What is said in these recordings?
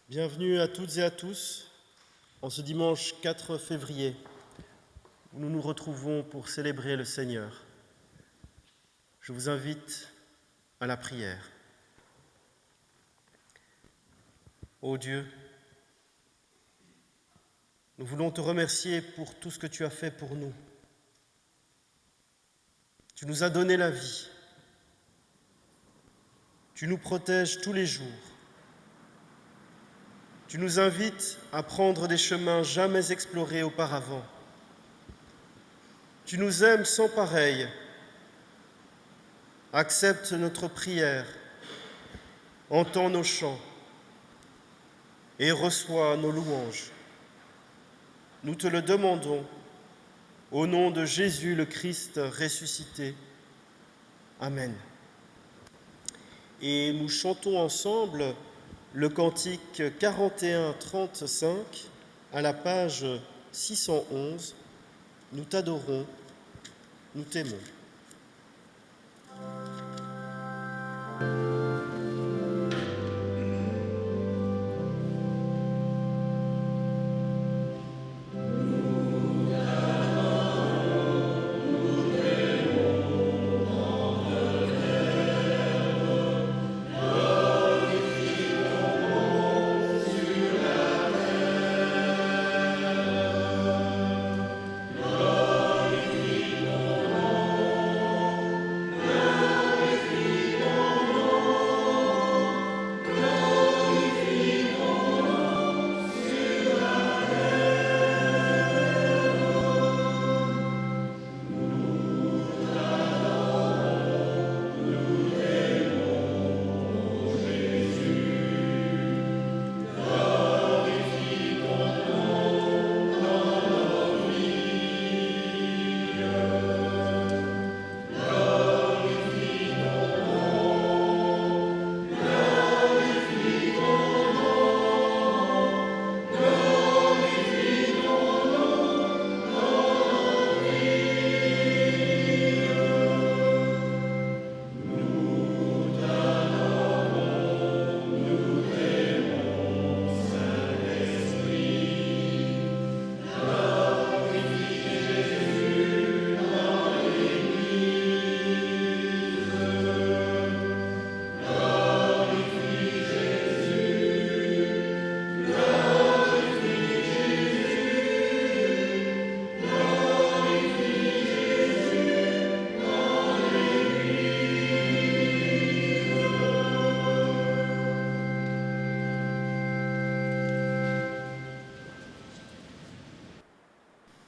Bienvenue à toutes et à tous en ce dimanche 4 février où nous nous retrouvons pour célébrer le Seigneur. Je vous invite à la prière. Ô Dieu, nous voulons te remercier pour tout ce que tu as fait pour nous. Tu nous as donné la vie. Tu nous protèges tous les jours. Tu nous invites à prendre des chemins jamais explorés auparavant. Tu nous aimes sans pareil. Accepte notre prière, entends nos chants et reçois nos louanges. Nous te le demandons au nom de Jésus le Christ ressuscité. Amen. Et nous chantons ensemble le cantique 41-35 à la page 611. Nous t'adorons, nous t'aimons.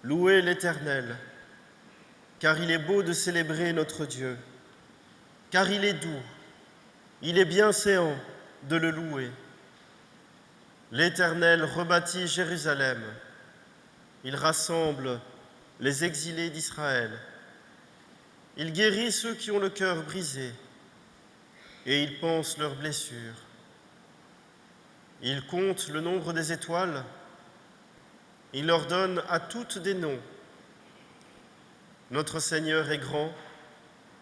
Louez l'Éternel, car il est beau de célébrer notre Dieu, car il est doux, il est bienséant de le louer. L'Éternel rebâtit Jérusalem, il rassemble les exilés d'Israël. Il guérit ceux qui ont le cœur brisé et il panse leurs blessures. Il compte le nombre des étoiles. Il leur donne à toutes des noms. Notre Seigneur est grand,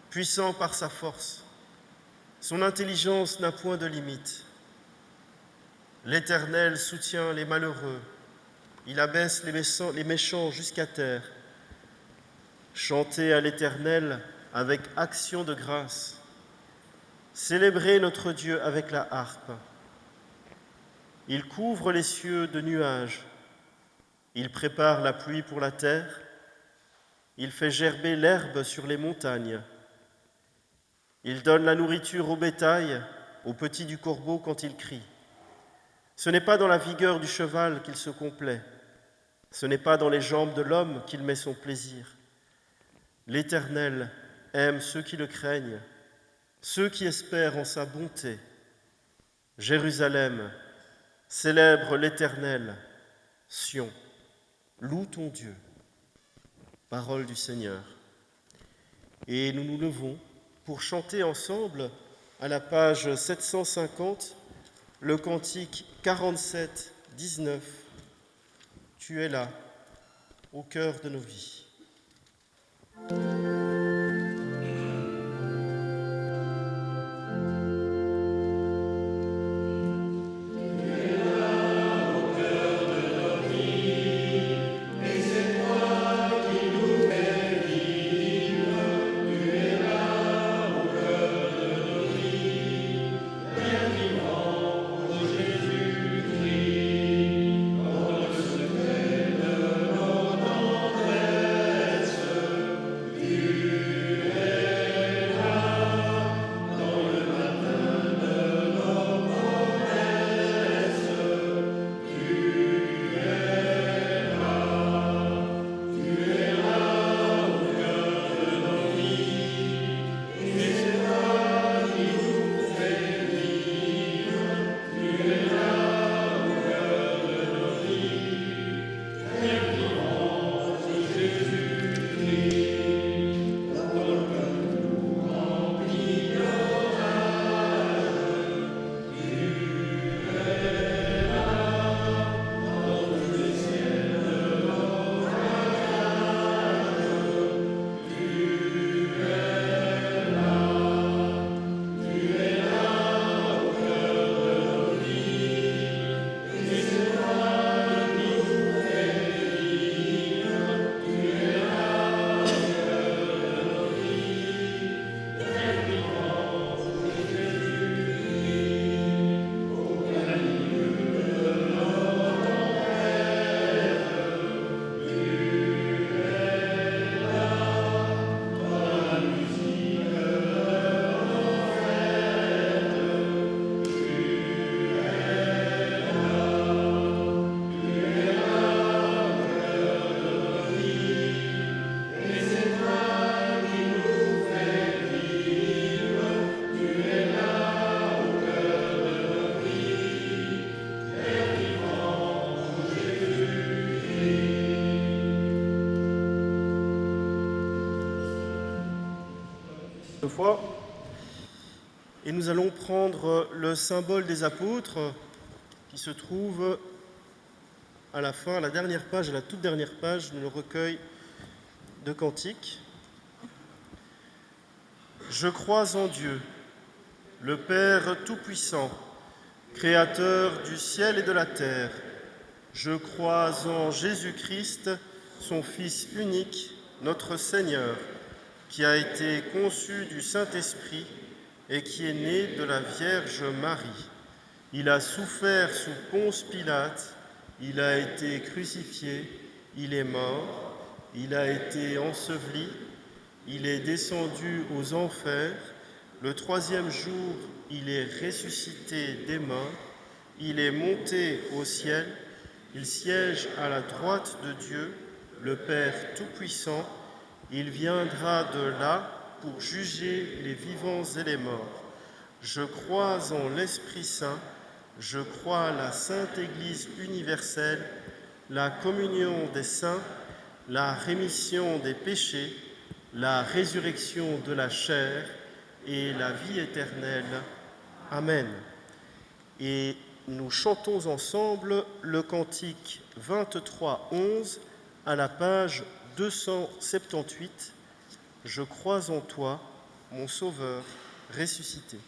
puissant par sa force. Son intelligence n'a point de limite. L'Éternel soutient les malheureux. Il abaisse les méchants jusqu'à terre. Chantez à l'Éternel avec action de grâce. Célébrez notre Dieu avec la harpe. Il couvre les cieux de nuages. Il prépare la pluie pour la terre. Il fait gerber l'herbe sur les montagnes. Il donne la nourriture au bétail, aux petits du corbeau quand il crie. Ce n'est pas dans la vigueur du cheval qu'il se complaît. Ce n'est pas dans les jambes de l'homme qu'il met son plaisir. L'Éternel aime ceux qui le craignent, ceux qui espèrent en sa bonté. Jérusalem, célèbre l'Éternel. Sion, loue ton Dieu. Parole du Seigneur. Et nous nous levons pour chanter ensemble à la page 750 le cantique 47-19. Tu es là, au cœur de nos vies. Tu es là. Fois. Et nous allons prendre le symbole des apôtres qui se trouve à la fin, à la dernière page, à la toute dernière page de le recueil de cantiques. Je crois en Dieu, le Père Tout-Puissant, Créateur du ciel et de la terre. Je crois en Jésus-Christ, son Fils unique, notre Seigneur, qui a été conçu du Saint-Esprit et qui est né de la Vierge Marie. Il a souffert sous Ponce Pilate, il a été crucifié, il est mort, il a été enseveli, il est descendu aux enfers, le troisième jour, il est ressuscité des morts, il est monté au ciel, il siège à la droite de Dieu, le Père Tout-Puissant. Il viendra de là pour juger les vivants et les morts. Je crois en l'Esprit Saint, je crois à la Sainte Église universelle, la communion des saints, la rémission des péchés, la résurrection de la chair et la vie éternelle. Amen. Et nous chantons ensemble le cantique 23-11 à la page 278, je crois en toi, mon Sauveur ressuscité.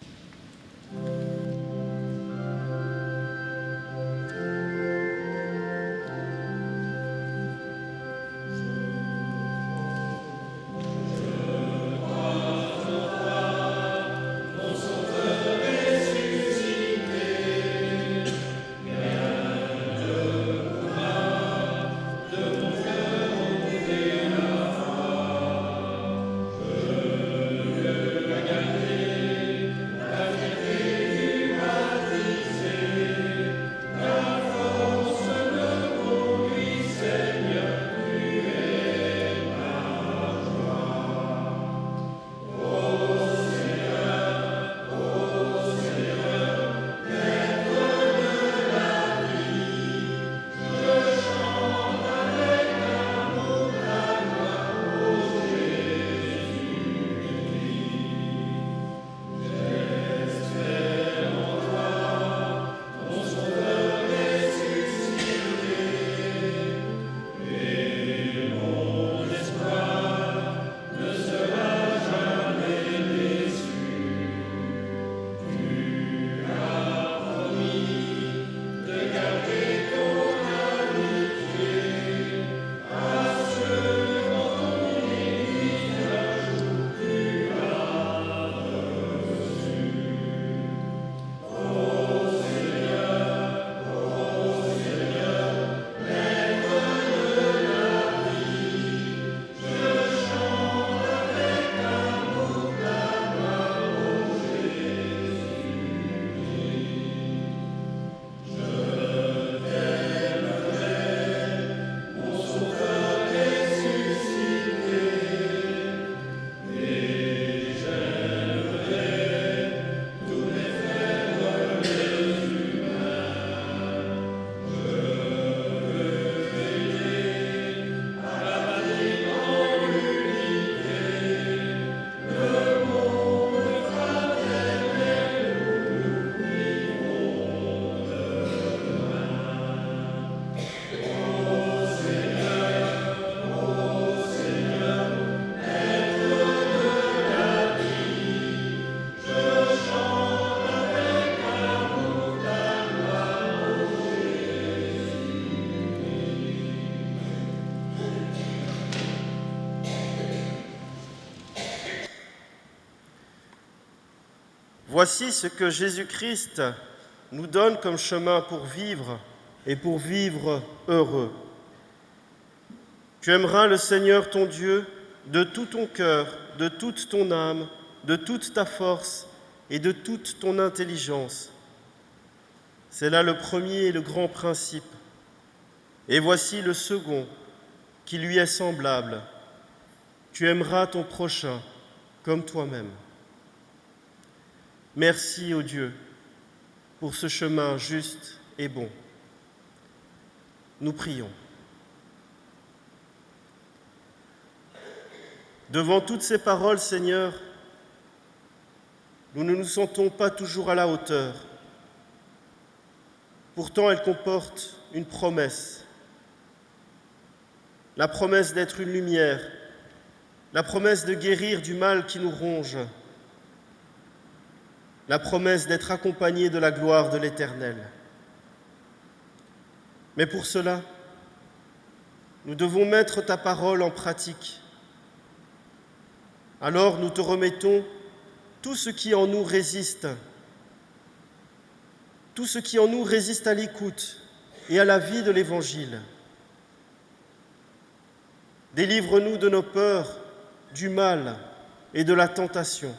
Voici ce que Jésus-Christ nous donne comme chemin pour vivre et pour vivre heureux. Tu aimeras le Seigneur ton Dieu de tout ton cœur, de toute ton âme, de toute ta force et de toute ton intelligence. C'est là le premier et le grand principe. Et voici le second, qui lui est semblable. Tu aimeras ton prochain comme toi-même. Merci, ô Dieu, pour ce chemin juste et bon. Nous prions. Devant toutes ces paroles, Seigneur, nous ne nous sentons pas toujours à la hauteur. Pourtant, elles comportent une promesse. La promesse d'être une lumière, la promesse de guérir du mal qui nous ronge, la promesse d'être accompagné de la gloire de l'Éternel. Mais pour cela, nous devons mettre ta parole en pratique. Alors nous te remettons tout ce qui en nous résiste, tout ce qui en nous résiste à l'écoute et à la vie de l'Évangile. Délivre-nous de nos peurs, du mal et de la tentation.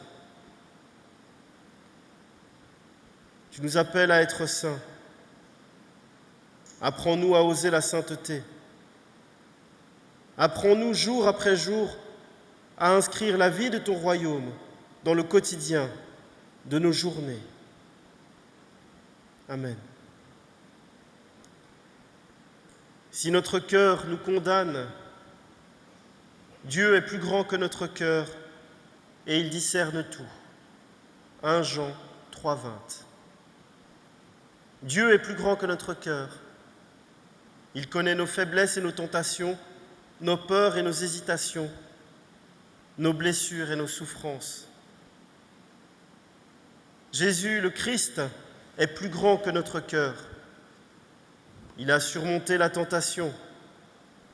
Tu nous appelles à être saints. Apprends-nous à oser la sainteté. Apprends-nous jour après jour à inscrire la vie de ton royaume dans le quotidien de nos journées. Amen. Si notre cœur nous condamne, Dieu est plus grand que notre cœur et il discerne tout. 1 Jean 3,20. Dieu est plus grand que notre cœur. Il connaît nos faiblesses et nos tentations, nos peurs et nos hésitations, nos blessures et nos souffrances. Jésus, le Christ, est plus grand que notre cœur. Il a surmonté la tentation,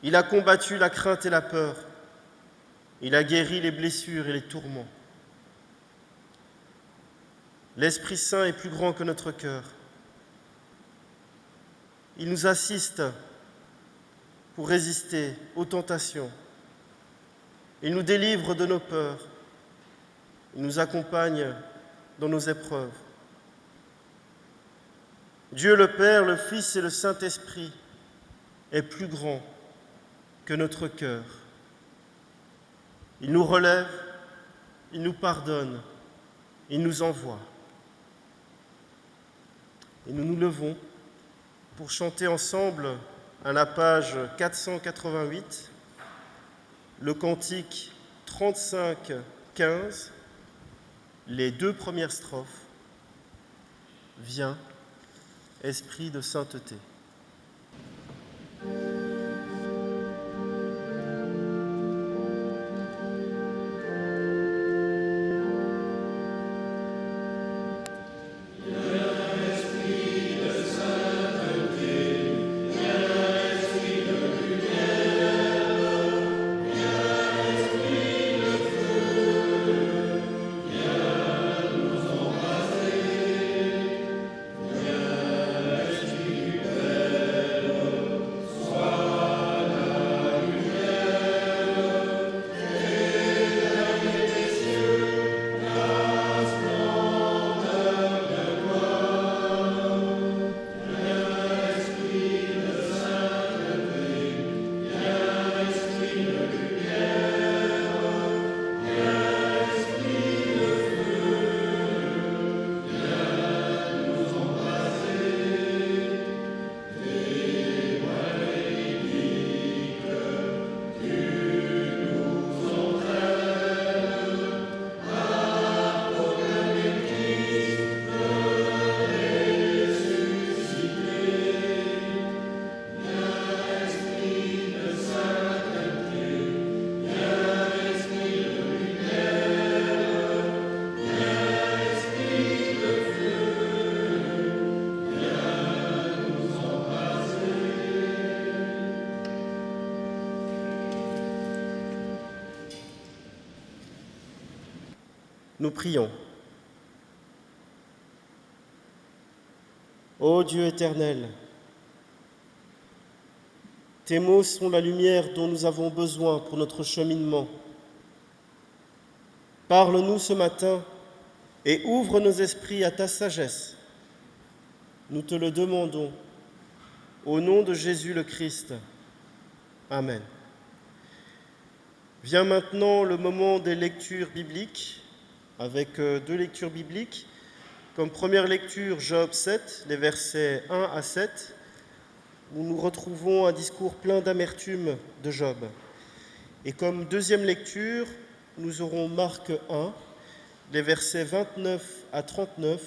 il a combattu la crainte et la peur, il a guéri les blessures et les tourments. L'Esprit Saint est plus grand que notre cœur. Il nous assiste pour résister aux tentations. Il nous délivre de nos peurs. Il nous accompagne dans nos épreuves. Dieu le Père, le Fils et le Saint-Esprit est plus grand que notre cœur. Il nous relève, il nous pardonne, il nous envoie. Et nous nous levons pour chanter ensemble à la page 488 le cantique 35-15, les 2 premières strophes. Viens, Esprit de sainteté. Nous prions. Ô Dieu éternel, tes mots sont la lumière dont nous avons besoin pour notre cheminement. Parle-nous ce matin et ouvre nos esprits à ta sagesse. Nous te le demandons, au nom de Jésus le Christ. Amen. Vient maintenant le moment des lectures bibliques, avec deux lectures bibliques. Comme première lecture, Job 7, les versets 1 à 7, où nous retrouvons un discours plein d'amertume de Job. Et comme deuxième lecture, nous aurons Marc 1, les versets 29 à 39,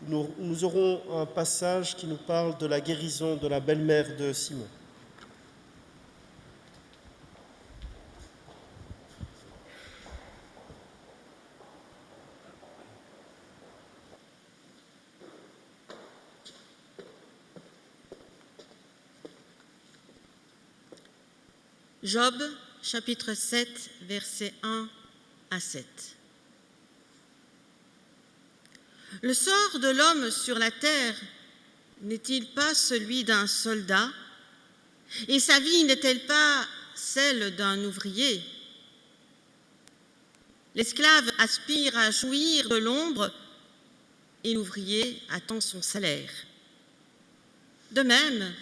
où nous aurons un passage qui nous parle de la guérison de la belle-mère de Simon. Job, chapitre 7, versets 1 à 7. Le sort de l'homme sur la terre n'est-il pas celui d'un soldat? Et sa vie n'est-elle pas celle d'un ouvrier? L'esclave aspire à jouir de l'ombre et l'ouvrier attend son salaire. De même,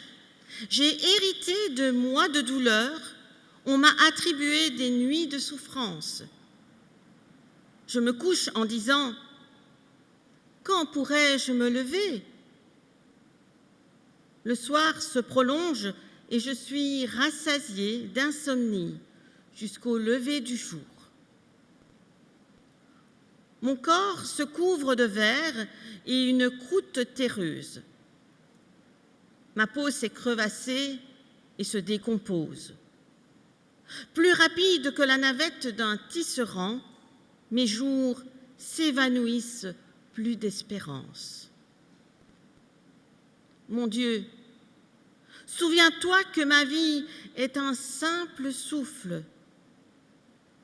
j'ai hérité de mois de douleur. On m'a attribué des nuits de souffrance. Je me couche en disant « Quand pourrais-je me lever ?» Le soir se prolonge et je suis rassasiée d'insomnie jusqu'au lever du jour. Mon corps se couvre de verre et une croûte terreuse. Ma peau s'est crevassée et se décompose. Plus rapide que la navette d'un tisserand, mes jours s'évanouissent plus d'espérance. Mon Dieu, souviens-toi que ma vie est un simple souffle.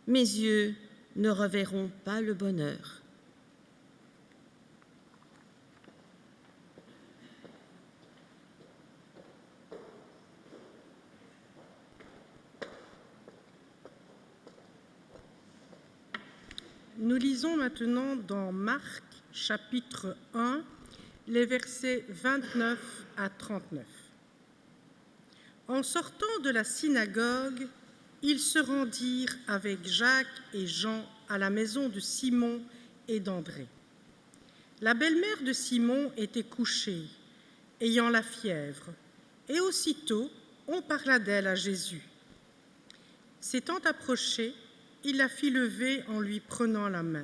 Mes yeux ne reverront pas le bonheur. Nous lisons maintenant dans Marc, chapitre 1, les versets 29 à 39. En sortant de la synagogue, ils se rendirent avec Jacques et Jean à la maison de Simon et d'André. La belle-mère de Simon était couchée, ayant la fièvre, et aussitôt on parla d'elle à Jésus. S'étant approché, il la fit lever en lui prenant la main,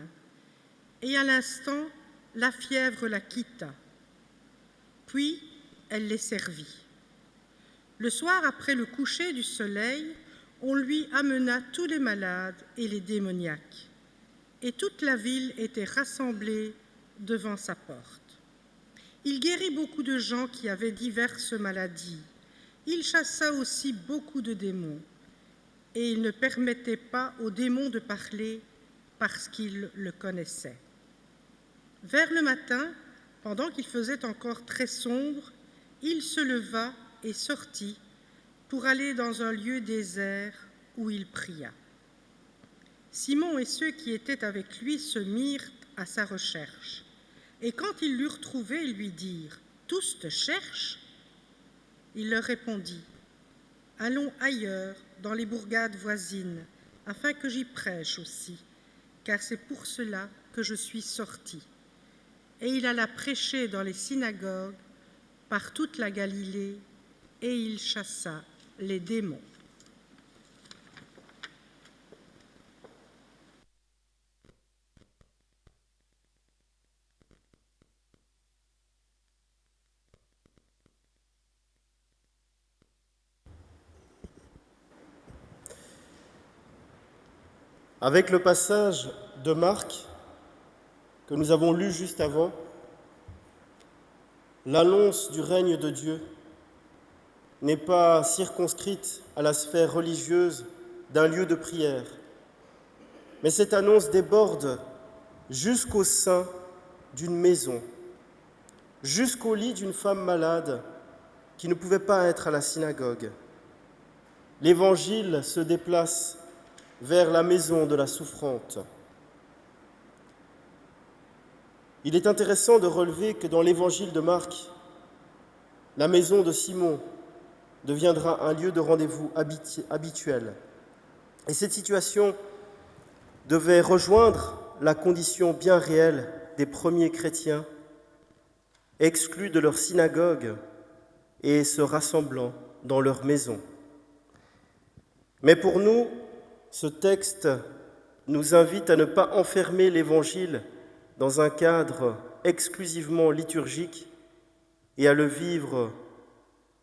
et à l'instant, la fièvre la quitta. Puis, elle les servit. Le soir, après le coucher du soleil, on lui amena tous les malades et les démoniaques, et toute la ville était rassemblée devant sa porte. Il guérit beaucoup de gens qui avaient diverses maladies. Il chassa aussi beaucoup de démons. Et il ne permettait pas aux démons de parler parce qu'ils le connaissaient. Vers le matin, pendant qu'il faisait encore très sombre, il se leva et sortit pour aller dans un lieu désert où il pria. Simon et ceux qui étaient avec lui se mirent à sa recherche. Et quand ils l'eurent trouvé, ils lui dirent « Tous te cherchent ?» Il leur répondit « Allons ailleurs, dans les bourgades voisines, afin que j'y prêche aussi, car c'est pour cela que je suis sorti. » Et il alla prêcher dans les synagogues, par toute la Galilée, et il chassa les démons. Avec le passage de Marc que nous avons lu juste avant, l'annonce du règne de Dieu n'est pas circonscrite à la sphère religieuse d'un lieu de prière, mais cette annonce déborde jusqu'au sein d'une maison, jusqu'au lit d'une femme malade qui ne pouvait pas être à la synagogue. L'Évangile se déplace vers la maison de la souffrante. Il est intéressant de relever que dans l'Évangile de Marc, la maison de Simon deviendra un lieu de rendez-vous habituel. Et cette situation devait rejoindre la condition bien réelle des premiers chrétiens, exclus de leur synagogue et se rassemblant dans leur maison. Mais pour nous, ce texte nous invite à ne pas enfermer l'Évangile dans un cadre exclusivement liturgique et à le vivre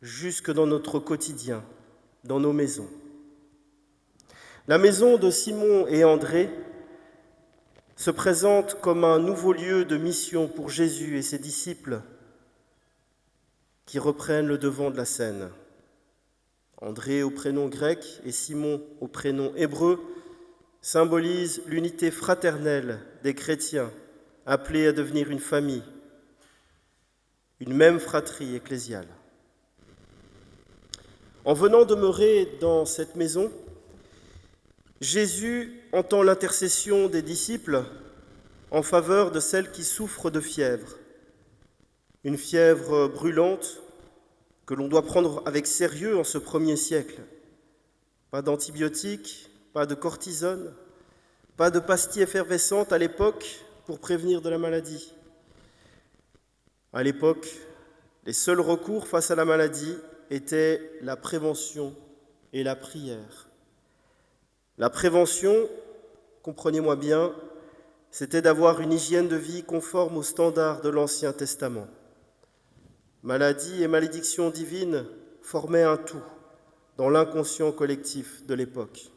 jusque dans notre quotidien, dans nos maisons. La maison de Simon et André se présente comme un nouveau lieu de mission pour Jésus et ses disciples qui reprennent le devant de la scène. André au prénom grec et Simon au prénom hébreu symbolisent l'unité fraternelle des chrétiens appelés à devenir une famille, une même fratrie ecclésiale. En venant demeurer dans cette maison, Jésus entend l'intercession des disciples en faveur de celles qui souffrent de fièvre, une fièvre brûlante que l'on doit prendre avec sérieux en ce premier siècle. Pas d'antibiotiques, pas de cortisone, pas de pastilles effervescentes à l'époque pour prévenir de la maladie. À l'époque, les seuls recours face à la maladie étaient la prévention et la prière. La prévention, comprenez-moi bien, c'était d'avoir une hygiène de vie conforme aux standards de l'Ancien Testament. Maladie et malédiction divine formaient un tout dans l'inconscient collectif de l'époque.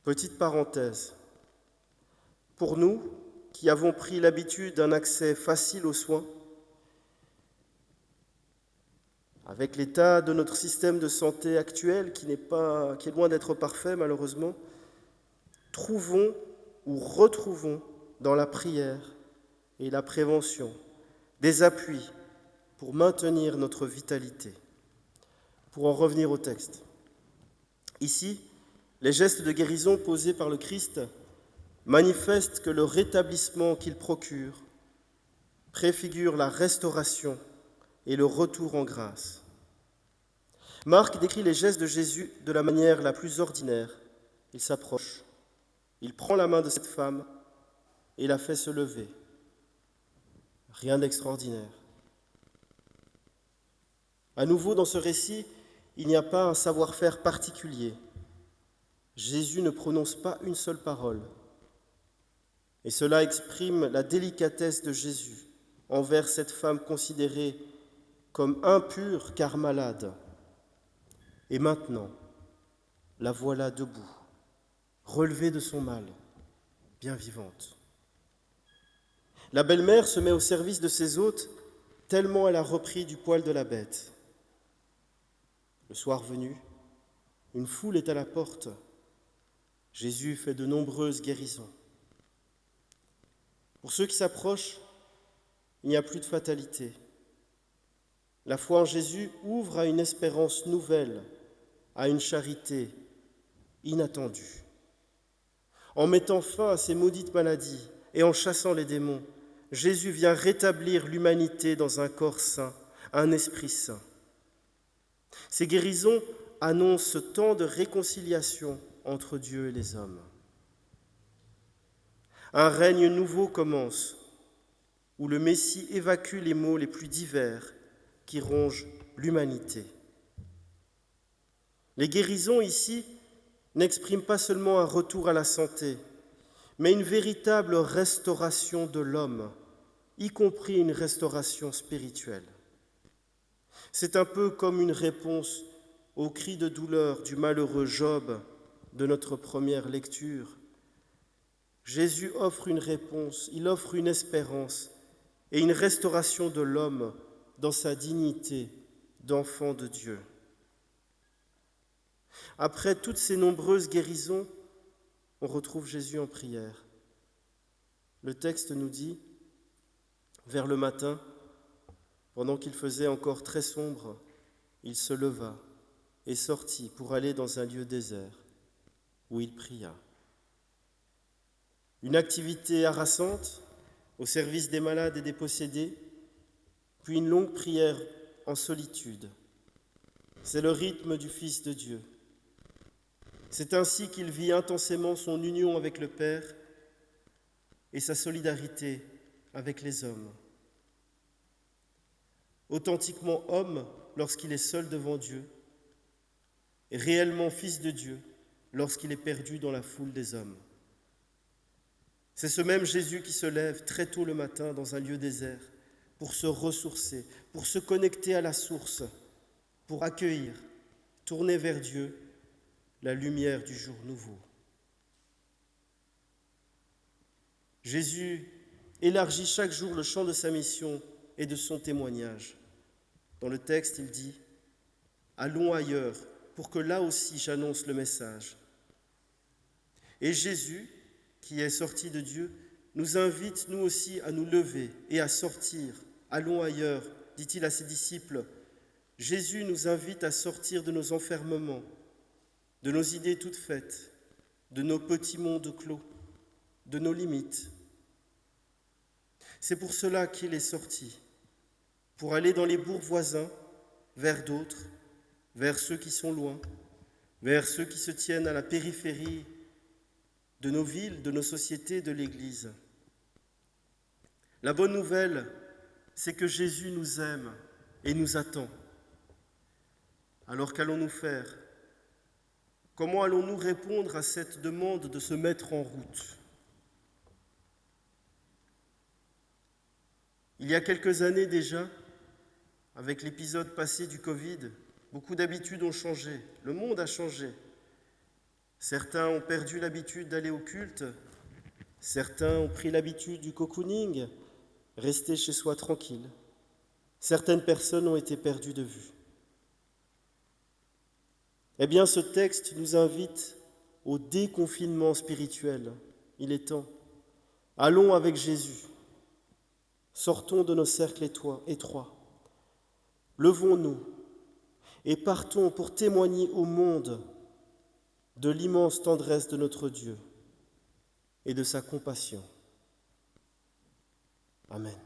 Petite parenthèse, pour nous qui avons pris l'habitude d'un accès facile aux soins, avec l'état de notre système de santé actuel qui est loin d'être parfait malheureusement, trouvons ou retrouvons dans la prière et la prévention des appuis pour maintenir notre vitalité. Pour en revenir au texte. Ici, les gestes de guérison posés par le Christ manifestent que le rétablissement qu'il procure préfigure la restauration et le retour en grâce. Marc décrit les gestes de Jésus de la manière la plus ordinaire. Il s'approche, il prend la main de cette femme et la fait se lever. Rien d'extraordinaire. À nouveau, dans ce récit, il n'y a pas un savoir-faire particulier. Jésus ne prononce pas une seule parole. Et cela exprime la délicatesse de Jésus envers cette femme considérée comme impure car malade. Et maintenant, la voilà debout, relevée de son mal, bien vivante. La belle-mère se met au service de ses hôtes tellement elle a repris du poil de la bête. Le soir venu, une foule est à la porte. Jésus fait de nombreuses guérisons. Pour ceux qui s'approchent, il n'y a plus de fatalité. La foi en Jésus ouvre à une espérance nouvelle, à une charité inattendue. En mettant fin à ces maudites maladies et en chassant les démons, Jésus vient rétablir l'humanité dans un corps saint, un esprit saint. Ces guérisons annoncent ce temps de réconciliation entre Dieu et les hommes. Un règne nouveau commence, où le Messie évacue les maux les plus divers qui rongent l'humanité. Les guérisons ici n'expriment pas seulement un retour à la santé, mais une véritable restauration de l'homme, y compris une restauration spirituelle. C'est un peu comme une réponse au cri de douleur du malheureux Job de notre première lecture. Jésus offre une réponse, il offre une espérance et une restauration de l'homme dans sa dignité d'enfant de Dieu. Après toutes ces nombreuses guérisons, on retrouve Jésus en prière. Le texte nous dit « Vers le matin, pendant qu'il faisait encore très sombre, il se leva et sortit pour aller dans un lieu désert, où il pria. Une activité harassante au service des malades et des possédés, puis une longue prière en solitude. C'est le rythme du Fils de Dieu. C'est ainsi qu'il vit intensément son union avec le Père et sa solidarité avec les hommes. Authentiquement homme lorsqu'il est seul devant Dieu, et réellement Fils de Dieu lorsqu'il est perdu dans la foule des hommes. C'est ce même Jésus qui se lève très tôt le matin dans un lieu désert pour se ressourcer, pour se connecter à la source, pour accueillir, tourner vers Dieu la lumière du jour nouveau. Jésus élargit chaque jour le champ de sa mission et de son témoignage. Dans le texte, il dit « Allons ailleurs pour que là aussi j'annonce le message ». Et Jésus, qui est sorti de Dieu, nous invite nous aussi à nous lever et à sortir. « Allons ailleurs », dit-il à ses disciples. Jésus nous invite à sortir de nos enfermements, de nos idées toutes faites, de nos petits mondes clos, de nos limites. C'est pour cela qu'il est sorti, pour aller dans les bourgs voisins, vers d'autres, vers ceux qui sont loin, vers ceux qui se tiennent à la périphérie de nos villes, de nos sociétés, de l'Église. La bonne nouvelle, c'est que Jésus nous aime et nous attend. Alors qu'allons-nous faire ? Comment allons-nous répondre à cette demande de se mettre en route ? Il y a quelques années déjà, avec l'épisode passé du Covid, beaucoup d'habitudes ont changé, le monde a changé. Certains ont perdu l'habitude d'aller au culte, certains ont pris l'habitude du cocooning, rester chez soi tranquille. Certaines personnes ont été perdues de vue. Eh bien, ce texte nous invite au déconfinement spirituel. Il est temps. Allons avec Jésus. Sortons de nos cercles étroits. Levons-nous et partons pour témoigner au monde de l'immense tendresse de notre Dieu et de sa compassion. Amen.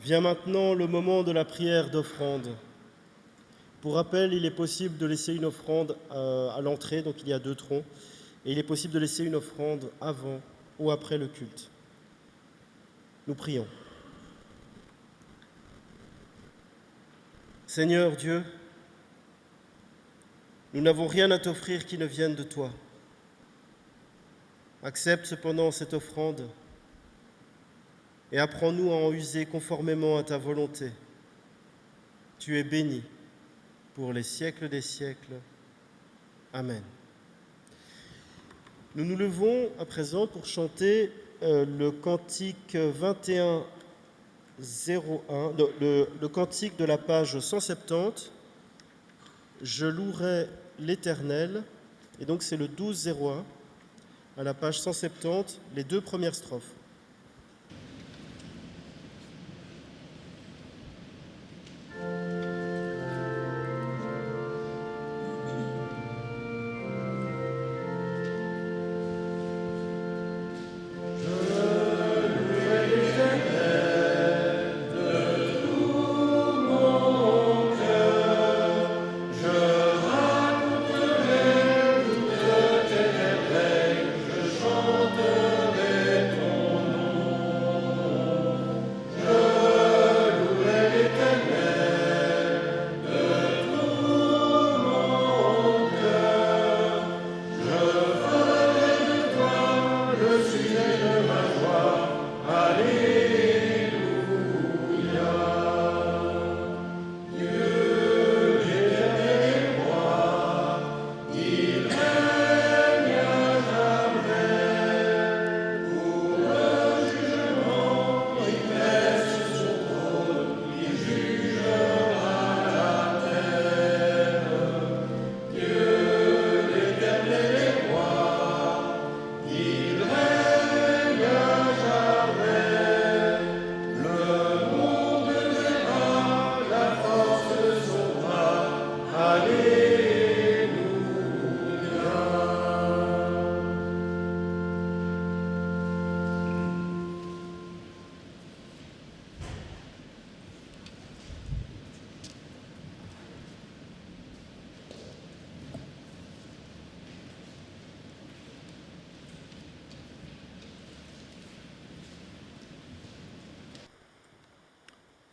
Vient maintenant le moment de la prière d'offrande. Pour rappel, il est possible de laisser une offrande à l'entrée, donc il y a 2 troncs, et il est possible de laisser une offrande avant ou après le culte. Nous prions. Seigneur Dieu, nous n'avons rien à t'offrir qui ne vienne de toi. Accepte cependant cette offrande et apprends-nous à en user conformément à ta volonté. Tu es béni pour les siècles des siècles. Amen. Nous nous levons à présent pour chanter le cantique 21-01, le cantique de la page 170. Je louerai l'Éternel, et donc c'est le 12-01, à la page 170, les deux premières strophes.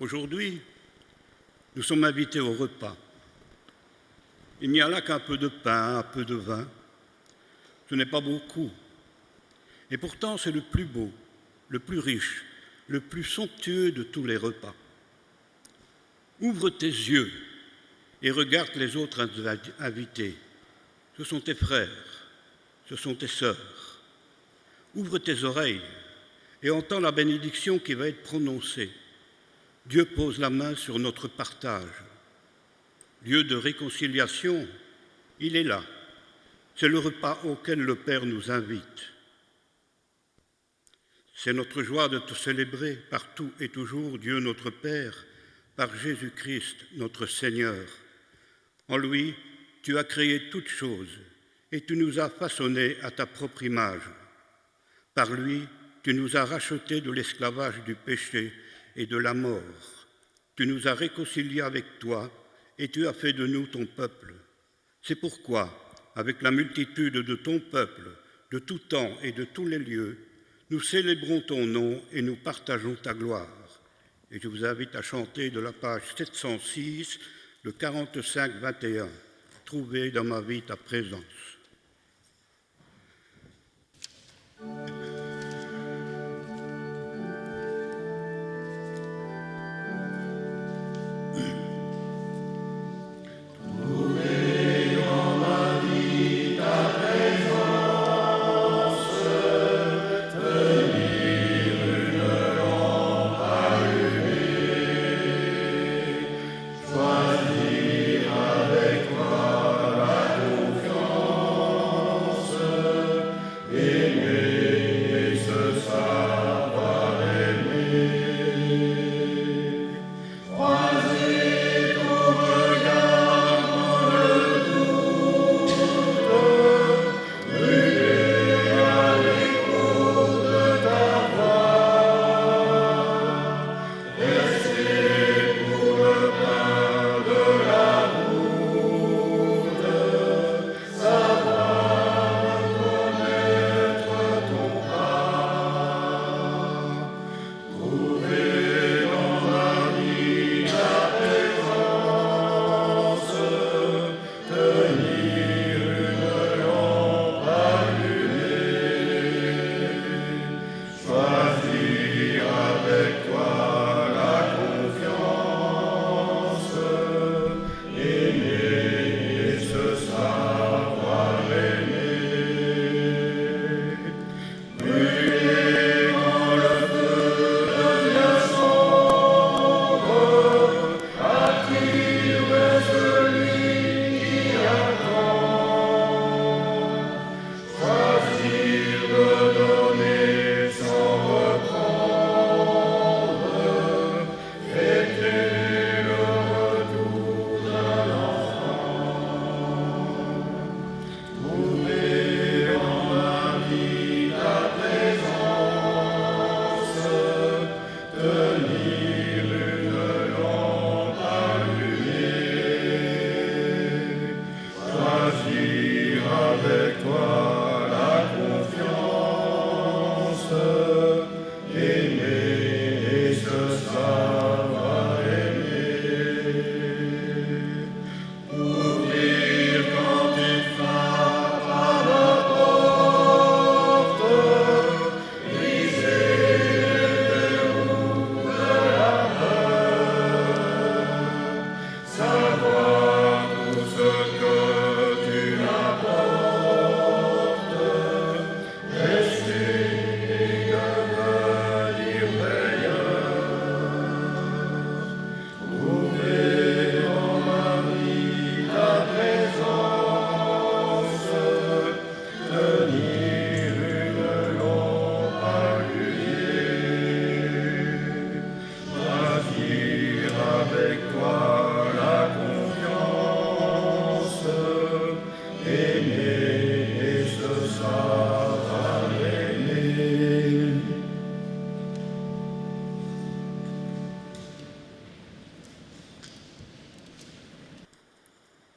Aujourd'hui, nous sommes invités au repas. Il n'y a là qu'un peu de pain, un peu de vin. Ce n'est pas beaucoup. Et pourtant, c'est le plus beau, le plus riche, le plus somptueux de tous les repas. Ouvre tes yeux et regarde les autres invités. Ce sont tes frères, ce sont tes sœurs. Ouvre tes oreilles et entends la bénédiction qui va être prononcée. Dieu pose la main sur notre partage. Lieu de réconciliation, il est là. C'est le repas auquel le Père nous invite. C'est notre joie de te célébrer partout et toujours, Dieu notre Père, par Jésus-Christ notre Seigneur. En lui, tu as créé toutes choses et tu nous as façonnés à ta propre image. Par lui, tu nous as rachetés de l'esclavage du péché et de la mort. Tu nous as réconciliés avec toi et tu as fait de nous ton peuple. C'est pourquoi, avec la multitude de ton peuple, de tout temps et de tous les lieux, nous célébrons ton nom et nous partageons ta gloire. Et je vous invite à chanter de la page 706, le 45-21, trouvé dans ma vie ta présence. Amen.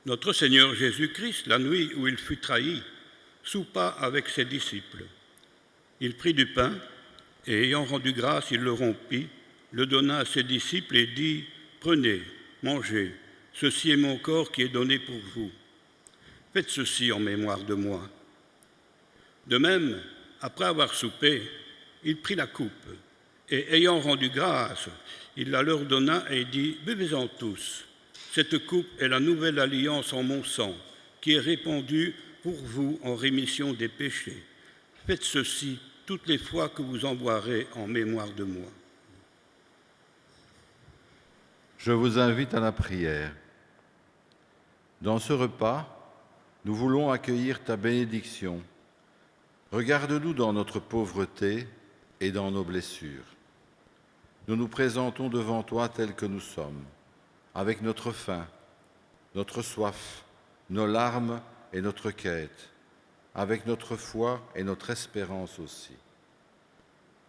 Notre Seigneur Jésus-Christ, la nuit où il fut trahi, soupa avec ses disciples. Il prit du pain et, ayant rendu grâce, il le rompit, le donna à ses disciples et dit « Prenez, mangez, ceci est mon corps qui est donné pour vous. Faites ceci en mémoire de moi. » De même, après avoir soupé, il prit la coupe et, ayant rendu grâce, il la leur donna et dit « Buvez-en tous. Cette coupe est la nouvelle alliance en mon sang, qui est répandue pour vous en rémission des péchés. Faites ceci toutes les fois que vous en boirez en mémoire de moi. » Je vous invite à la prière. Dans ce repas, nous voulons accueillir ta bénédiction. Regarde-nous dans notre pauvreté et dans nos blessures. Nous nous présentons devant toi tels que nous sommes, avec notre faim, notre soif, nos larmes et notre quête, avec notre foi et notre espérance aussi.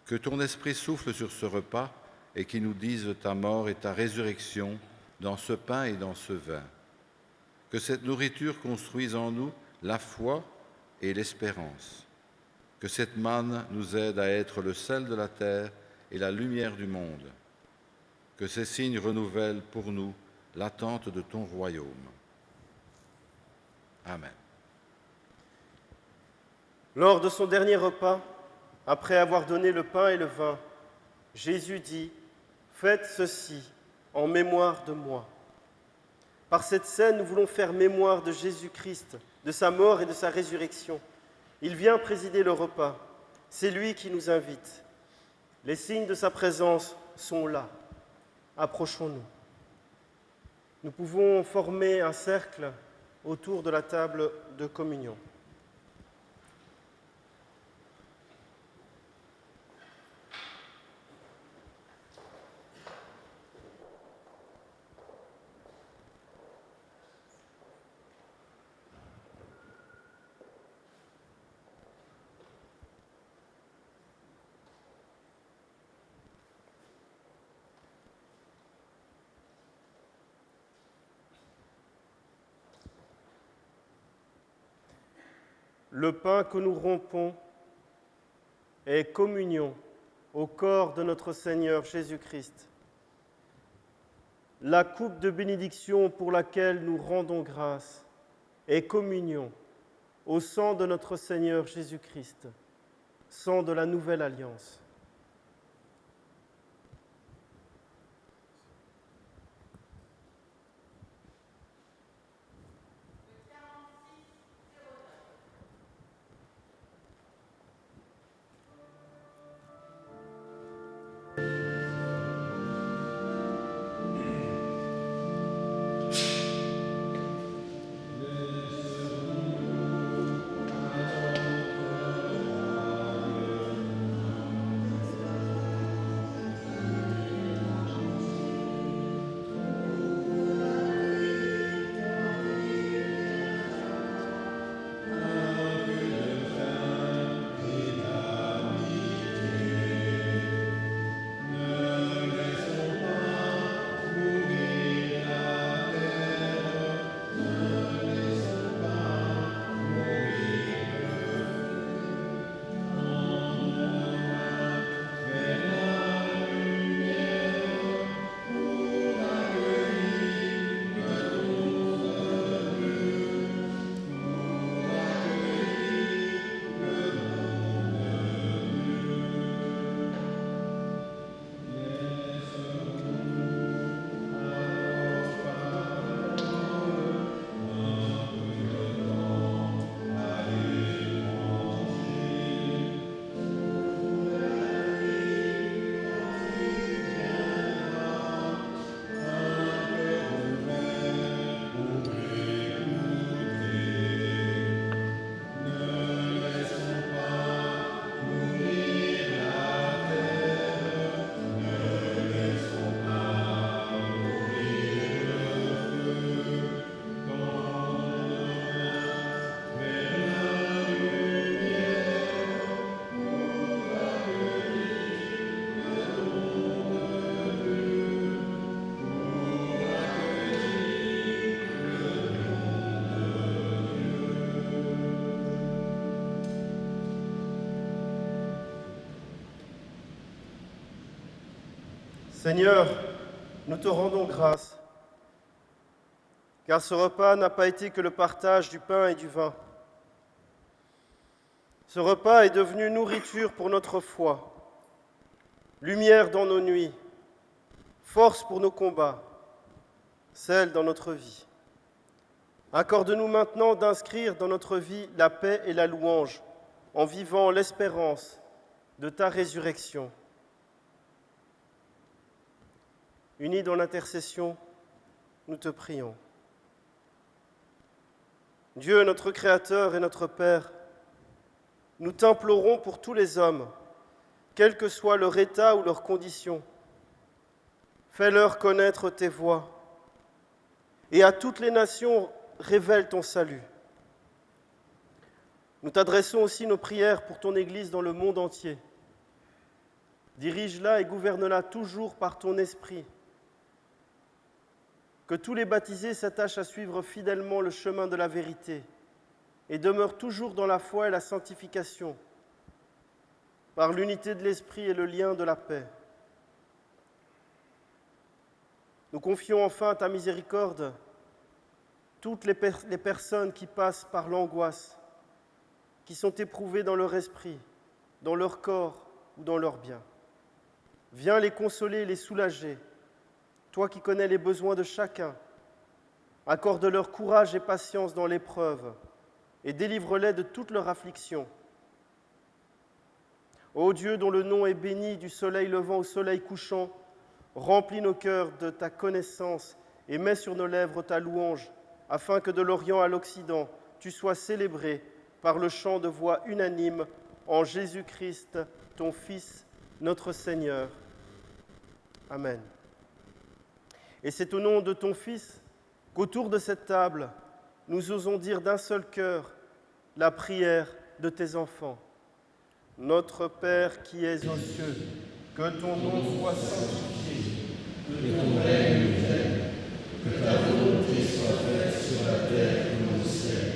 Que ton esprit souffle sur ce repas et qu'il nous dise ta mort et ta résurrection dans ce pain et dans ce vin. Que cette nourriture construise en nous la foi et l'espérance. Que cette manne nous aide à être le sel de la terre et la lumière du monde. Que ces signes renouvellent pour nous l'attente de ton royaume. Amen. Lors de son dernier repas, après avoir donné le pain et le vin, Jésus dit « Faites ceci en mémoire de moi ». Par cette scène, nous voulons faire mémoire de Jésus-Christ, de sa mort et de sa résurrection. Il vient présider le repas. C'est lui qui nous invite. Les signes de sa présence sont là. Approchons-nous. Nous pouvons former un cercle autour de la table de communion. Le pain que nous rompons est communion au corps de notre Seigneur Jésus-Christ. La coupe de bénédiction pour laquelle nous rendons grâce est communion au sang de notre Seigneur Jésus-Christ, sang de la nouvelle alliance. Seigneur, nous te rendons grâce, car ce repas n'a pas été que le partage du pain et du vin. Ce repas est devenu nourriture pour notre foi, lumière dans nos nuits, force pour nos combats, sel dans notre vie. Accorde-nous maintenant d'inscrire dans notre vie la paix et la louange, en vivant l'espérance de ta résurrection. Unis dans l'intercession, nous te prions. Dieu, notre Créateur et notre Père, nous t'implorons pour tous les hommes, quel que soit leur état ou leur condition. Fais-leur connaître tes voies, et à toutes les nations, révèle ton salut. Nous t'adressons aussi nos prières pour ton Église dans le monde entier. Dirige-la et gouverne-la toujours par ton esprit. Que tous les baptisés s'attachent à suivre fidèlement le chemin de la vérité et demeurent toujours dans la foi et la sanctification, par l'unité de l'esprit et le lien de la paix. Nous confions enfin à ta miséricorde toutes les personnes qui passent par l'angoisse, qui sont éprouvées dans leur esprit, dans leur corps ou dans leurs biens. Viens les consoler et les soulager, toi qui connais les besoins de chacun. Accorde-leur courage et patience dans l'épreuve et délivre-les de toutes leurs afflictions. Ô Dieu, dont le nom est béni du soleil levant au soleil couchant, remplis nos cœurs de ta connaissance et mets sur nos lèvres ta louange, afin que de l'Orient à l'Occident, tu sois célébré par le chant de voix unanime en Jésus-Christ, ton Fils, notre Seigneur. Amen. Et c'est au nom de ton Fils qu'autour de cette table, nous osons dire d'un seul cœur la prière de tes enfants. Notre Père qui es aux cieux, que ton nom soit sanctifié, que ton règne vienne, que ta volonté soit faite sur la terre comme au ciel.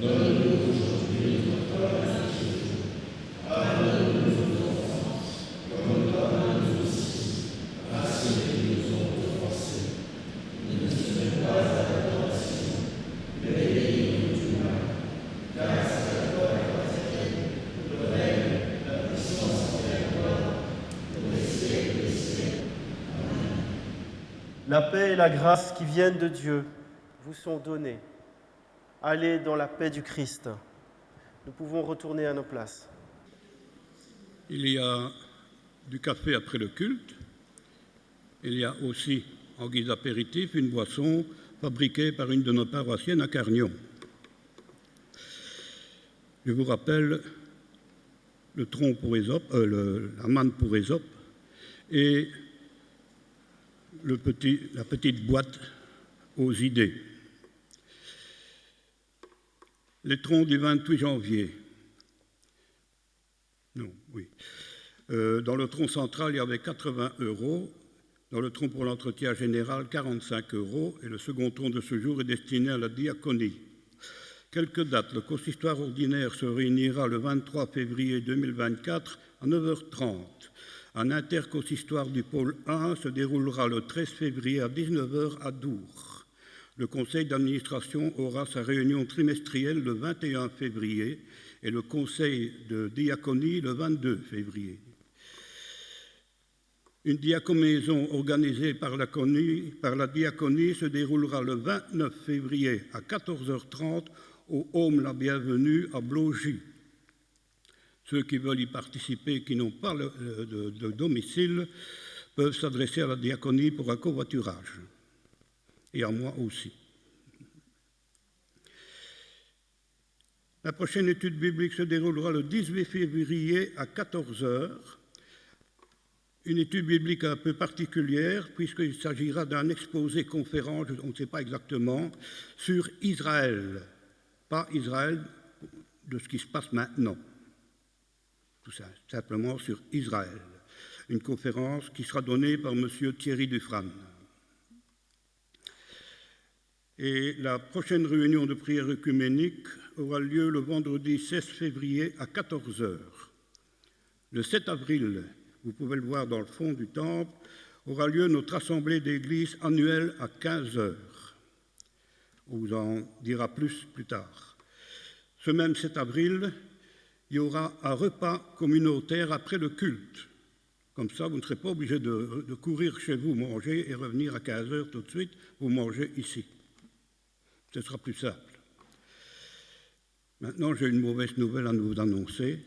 Donne-nous aujourd'hui notre pain de ce jour. Pardonne-nous nos offenses, comme nous pardonnons aussi à ceux qui nous ont offensés. Ne nous mets pas à la tentation, mais délivre-nous du mal, car c'est à toi qu'appartiennent le règne, la puissance et la gloire, pour les siècles des siècles. Amen. La paix et la grâce qui viennent de Dieu vous sont données. Allez dans la paix du Christ. Nous pouvons retourner à nos places. Il y a du café après le culte. Il y a aussi, en guise d'apéritif, une boisson fabriquée par une de nos paroissiennes à Carnion. Je vous rappelle le tronc pour Ésope, la manne pour Ésope et la petite boîte aux idées. Les troncs du 28 janvier. Non, oui. Dans le tronc central, il y avait 80 €. Dans le tronc pour l'entretien général, 45 €. Et le second tronc de ce jour est destiné à la diaconie. Quelques dates. Le consistoire ordinaire se réunira le 23 février 2024 à 9h30. Un interconsistoire du pôle 1 se déroulera le 13 février à 19h à Dour. Le conseil d'administration aura sa réunion trimestrielle le 21 février et le conseil de diaconie le 22 février. Une diaconaison organisée par la diaconie se déroulera le 29 février à 14h30 au Home La Bienvenue à Blogy. Ceux qui veulent y participer et qui n'ont pas de domicile peuvent s'adresser à la diaconie pour un covoiturage. Et à moi aussi. La prochaine étude biblique se déroulera le 18 février à 14h. Une étude biblique un peu particulière, puisqu'il s'agira d'un exposé conférence, on ne sait pas exactement, sur Israël. Pas Israël de ce qui se passe maintenant. Tout ça, simplement sur Israël. Une conférence qui sera donnée par M. Thierry Dufresne. Et la prochaine réunion de prière œcuménique aura lieu le vendredi 16 février à 14h. Le 7 avril, vous pouvez le voir dans le fond du temple, aura lieu notre assemblée d'église annuelle à 15 heures. On vous en dira plus tard. Ce même 7 avril, il y aura un repas communautaire après le culte. Comme ça, vous ne serez pas obligé de courir chez vous manger et revenir à 15 heures tout de suite. Vous mangez ici. Ce sera plus simple. Maintenant, j'ai une mauvaise nouvelle à vous annoncer.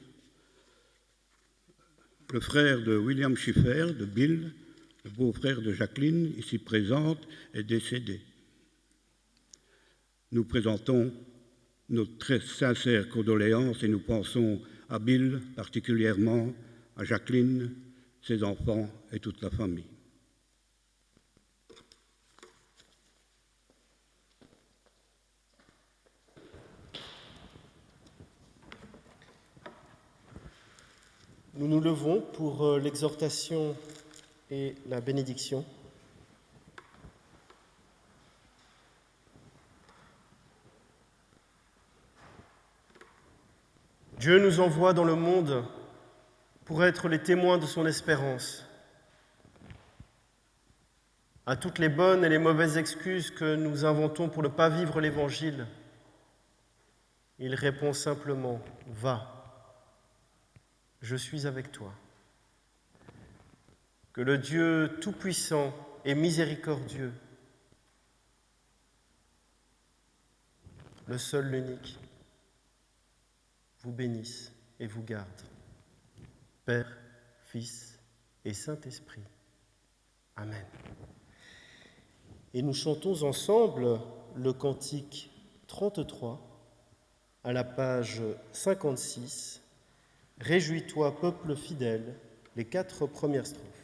Le frère de William Schiffer, de Bill, le beau-frère de Jacqueline, ici présente, est décédé. Nous présentons nos très sincères condoléances et nous pensons à Bill particulièrement, à Jacqueline, ses enfants et toute la famille. Nous nous levons pour l'exhortation et la bénédiction. Dieu nous envoie dans le monde pour être les témoins de son espérance. À toutes les bonnes et les mauvaises excuses que nous inventons pour ne pas vivre l'Évangile, il répond simplement « Va, je suis avec toi ». Que le Dieu tout-puissant et miséricordieux, le seul, l'unique, vous bénisse et vous garde. Père, Fils et Saint-Esprit. Amen. Et nous chantons ensemble le cantique 33 à la page 56. Réjouis-toi, peuple fidèle, les 4 premières strophes.